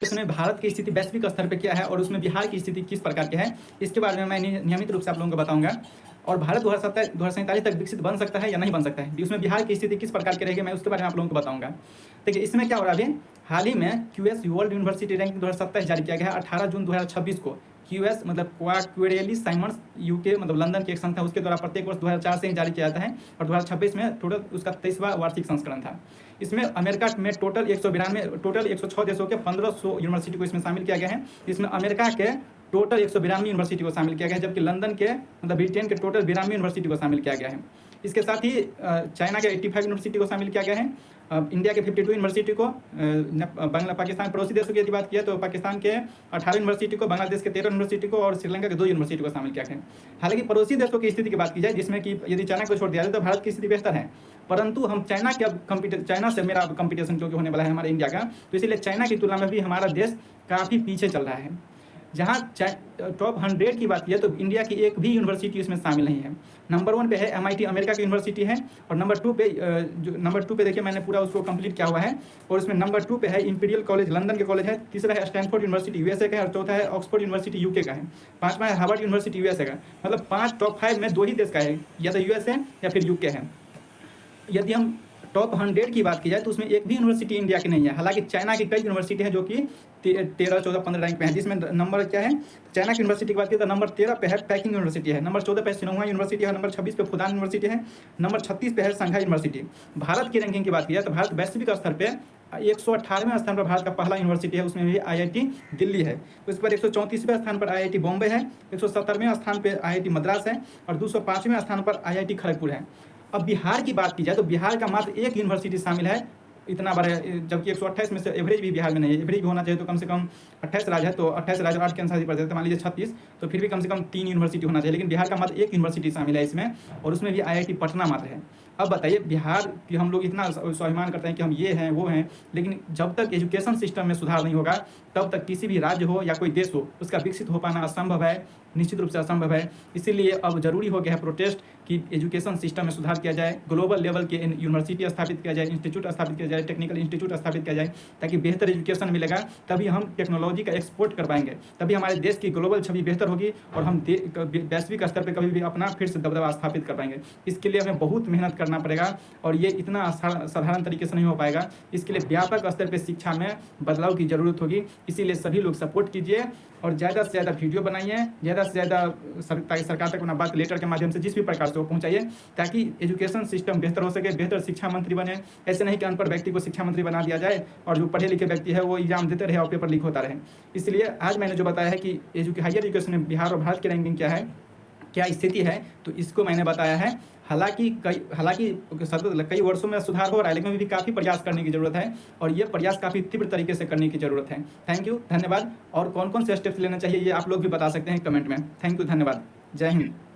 इसमें भारत की स्थिति वैश्विक स्तर पे क्या है और उसमें बिहार की स्थिति किस प्रकार की है, इसके बारे में मैं नियमित रूप से आप लोगों को बताऊंगा। और भारत 2047 तक विकसित बन सकता है या नहीं बन सकता है, उसमें बिहार की स्थिति किस प्रकार की रहेगी, मैं उसके बारे में आप लोगों को बताऊंगा। देखिए इसमें क्या हो रहा है, अभी हाल ही में क्यूएस वर्ल्ड यूनिवर्सिटी रैंकिंग 2027 जारी किया गया है 18 जून 2026 को। क्यूएस मतलब क्वेरेली साइमंड्स यूके मतलब लंदन की एक संस्था, उसके द्वारा प्रत्येक वर्ष 2004 से ही जारी किया जाता है और 2026 में टोटल उसका 23वां वार्षिक संस्करण था। इसमें अमेरिका में टोटल 106 देशों के 1500 यूनिवर्सिटी को इसमें शामिल किया गया है। इसमें अमेरिका के टोटल 192 यूनिवर्सिटी को शामिल किया गया है, जबकि लंदन के मतलब ब्रिटेन के टोटल 92 यूनिवर्सिटी को शामिल किया गया है। इसके साथ ही चाइना के 85 यूनिवर्सिटी को शामिल किया गया है। इंडिया के 52 यूनिवर्सिटी को, पाकिस्तान पड़ोसी देशों की यदि बात किया तो पाकिस्तान के 18 यूनिवर्सिटी को, बांग्लादेश के 13 यूनिवर्सिटी को और श्रीलंका के 2 यूनिवर्सिटी को शामिल किया गया है। हालांकि पड़ोसी देशों की स्थिति की बात की जाए, जिसमें कि यदि चाइना को छोड़ दिया जाए तो भारत की स्थिति बेहतर है, परंतु हम चाइना से मेरा कंपटीशन क्योंकि होने वाला है हमारे इंडिया का, तो इसीलिए चाइना की तुलना में भी हमारा देश काफ़ी पीछे चल रहा है। जहाँ टॉप 100 की बात की है तो इंडिया की एक भी यूनिवर्सिटी इसमें शामिल नहीं है। नंबर 1 पे है MIT अमेरिका की यूनिवर्सिटी है, और नंबर 2 पे देखिए मैंने पूरा उसको कंप्लीट किया हुआ है, और उसमें नंबर 2 पे है इंपीरियल कॉलेज लंदन के कॉलेज है, तीसरा है स्टैनफोर्ड यूनिवर्सिटी USA का है, और चौथा है ऑक्सफोर्ड यूनिवर्सिटी UK का है, पाँचवा है हार्वर्ड यूनिवर्सिटी USA का। मतलब 5 टॉप 5 में 2 ही देश का है, या तो USA या फिर UK है। यदि हम टॉप 100 की बात की जाए तो उसमें एक भी यूनिवर्सिटी इंडिया की नहीं है। हालांकि चाइना की कई यूनिवर्सिटी हैं जो कि 13, 14, 15 रैंक पे है, जिसमें नंबर क्या है, चाइना की यूनिवर्सिटी की बात की तो नंबर 13 पे है पैकिंग यूनिवर्सिटी है, नंबर 14 पे सिनहुआ यूनिवर्सिटी है, नंबर 26 पे फुदान यूनिवर्सिटी है, नंबर 36 पे है संघाई यूनिवर्सिटी। भारत की रैंकिंग की बात की जाए तो भारत वैश्विक स्तर पर 118वें स्थान पर भारत का पहला यूनिवर्सिटी है, उसमें भी IIT दिल्ली है। उसके बाद 134वें स्थान पर IIT बॉम्बे है, 170वें स्थान पर IIT मद्रास है, और 205वें स्थान पर IIT खड़गपुर है। अब बिहार की बात की जाए तो बिहार का मात्र एक यूनिवर्सिटी शामिल है, इतना बड़ा, जबकि 128 में से एवरेज भी बिहार में नहीं है। एवरेज भी होना चाहिए तो कम से कम 28 राज्य है, तो 28 राज्य 8 के अनुसार पड़, मान लीजिए 36, तो फिर भी कम से कम 3 यूनिवर्सिटी होना चाहिए, लेकिन बिहार का मात्र एक यूनिवर्सिटी शामिल है इसमें, और उसमें भी IIT पटना मात्र है। अब बताइए, बिहार की हम लोग इतना स्वाभिमान करते हैं कि हम ये हैं वो हैं, लेकिन जब तक एजुकेशन सिस्टम में सुधार नहीं होगा तब तक किसी भी राज्य हो या कोई देश हो उसका विकसित हो पाना असंभव है, निश्चित रूप से असंभव है। इसीलिए अब जरूरी हो गया है प्रोटेस्ट कि एजुकेशन सिस्टम में सुधार किया जाए, ग्लोबल लेवल के यूनिवर्सिटी स्थापित किया जाए, इंस्टीट्यूट स्थापित किया जाए, टेक्निकल इंस्टीट्यूट स्थापित किया जाए, ताकि बेहतर एजुकेशन मिलेगा, तभी हम टेक्नोलॉजी का एक्सपोर्ट कर पाएंगे, तभी हमारे देश की ग्लोबल छवि बेहतर होगी और हम वैश्विक स्तर पर कभी भी अपना फिर से दबदबा स्थापित कर पाएंगे। इसके लिए हमें बहुत मेहनत करना पड़ेगा, और ये इतना साधारण तरीके से नहीं हो पाएगा। इसके लिए व्यापक स्तर पर शिक्षा में बदलाव की जरूरत होगी। इसीलिए सभी लोग सपोर्ट कीजिए और ज़्यादा से ज़्यादा वीडियो बनाइए, ज़्यादा से ज़्यादा सरकार तक अपना बात लेटर के माध्यम से जिस भी प्रकार से वो पहुँचाइए, ताकि एजुकेशन सिस्टम बेहतर हो सके, बेहतर शिक्षा मंत्री बने। ऐसे नहीं कि अनपढ़ व्यक्ति को शिक्षा मंत्री बना दिया जाए और जो पढ़े लिखे व्यक्ति है वो एग्जाम देते रहे और पेपर लीक होता रहे। इसलिए आज मैंने जो बताया है कि हायर एजुकेशन में बिहार और भारत की रैंकिंग क्या है, क्या स्थिति है, तो इसको मैंने बताया है। हालांकि कई वर्षों में सुधार हो रहा है, लेकिन अभी भी काफ़ी प्रयास करने की ज़रूरत है, और ये प्रयास काफ़ी तीव्र तरीके से करने की ज़रूरत है। थैंक यू, धन्यवाद। और कौन कौन से स्टेप्स लेना चाहिए ये आप लोग भी बता सकते हैं कमेंट में। थैंक यू, धन्यवाद, जय हिंद।